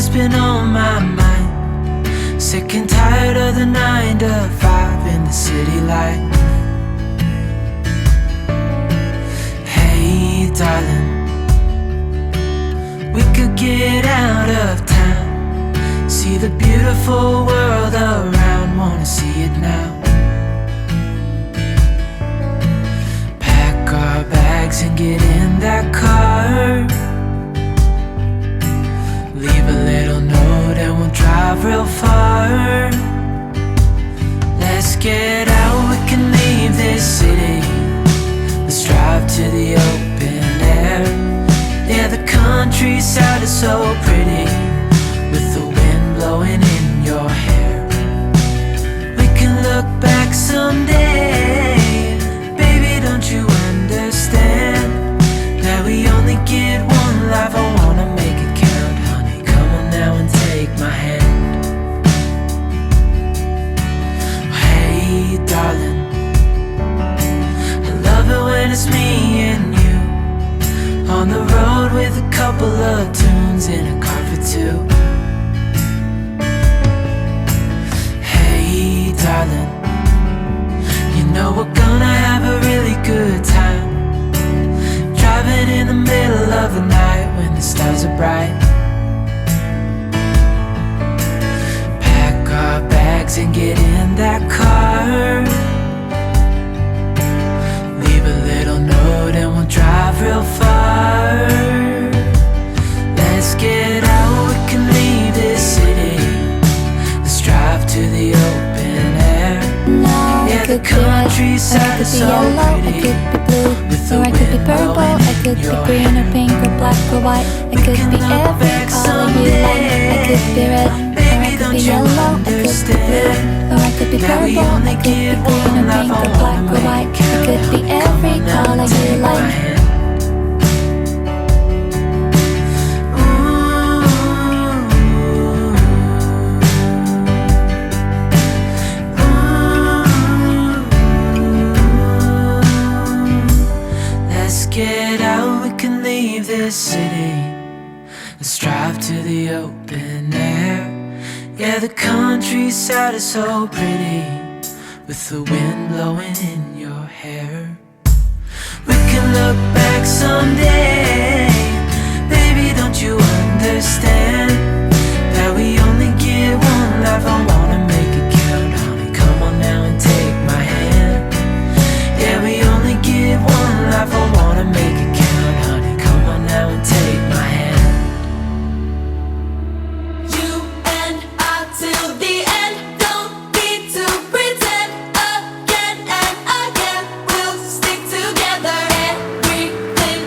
what's been on my mind. Sick and tired of the 9 to 5 in the city life. Hey darling, we could get out of town, see the beautiful world around, wanna see it now. Pack our bags and get in that car, leave a little note and we'll drive real far. Let's get out, we can leave this city. Let's drive to the open air. Yeah, the countryside is so pretty, with the wind blowing in your hair. We can look back someday. Baby, don't you understand that we only get one life? I wanna make it count, honey. Come on now and take my hand. Hey darling, I love it when it's me and you, on the road with a couple of tunes in a car for two. Hey darling, you know we're gonna have a really good time, driving in the middle of the night when the stars are bright. Pack our bags and get in that car, leave a little note and we'll drive real far. Let's get out, we can leave this city. Let's drive to the open air. Yeah, the countryside is so pretty, with the wind blowing in your hair. I could be green or pink or black or white. I could be every color you like. I could be red, or I could be yellow. I could be blue, or I could be purple. I could be green or pink or black or white. I could be every color you like. Get out, we can leave this city. Let's drive to the open air. Yeah, the countryside is so pretty, with the wind blowing in your hair. We can look back someday. Baby, don't you understand that we only get one life? I wanna make it count, honey. Come on now and take my hand. Yeah, we only get one life. I wanna make it count, honey. Come on now and take my hand. You and I till the end. Don't need to pretend again and again. We'll stick together. Everything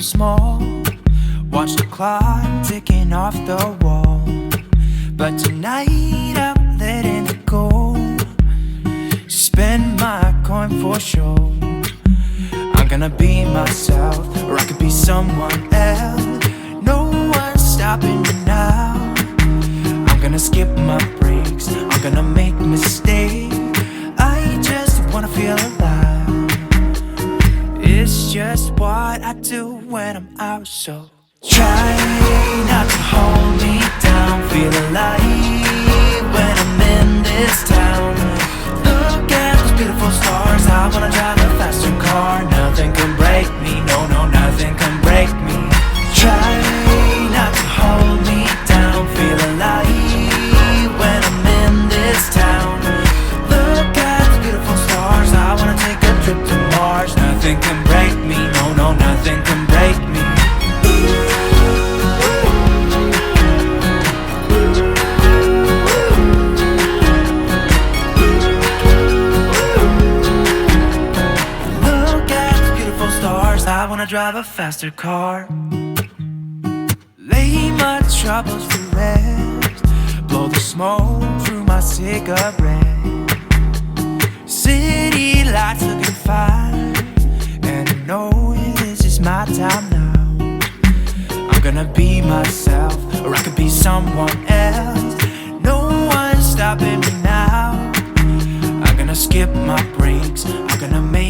so small. Watch the clock ticking off the wall. But tonight I'm letting it go. Spend my coin for sure. I'm gonna be myself, or I could be someone else. No one's stopping me now. I'm gonna skip my breaks, I'm gonna make mistakes. I just wanna feel alive. It's just what I do when I'm out, so try not to hold me down. Feel alive when I'm in this town. Look at those beautiful stars. I wanna drive a faster car. Nothing can break me, no, no, nothing can break me. Try not to hold me down. Feel alive when I'm in this town. Look at those beautiful stars. I wanna take a trip to Mars. Nothing can break me, no, no, nothing can break me. I wanna drive a faster car. Lay my troubles to rest. Blow the smoke through my cigarette. City lights looking fine, and I know this is my time now. I'm gonna be myself, or I could be someone else. No one's stopping me now. I'm gonna skip my breaks, I'm gonna make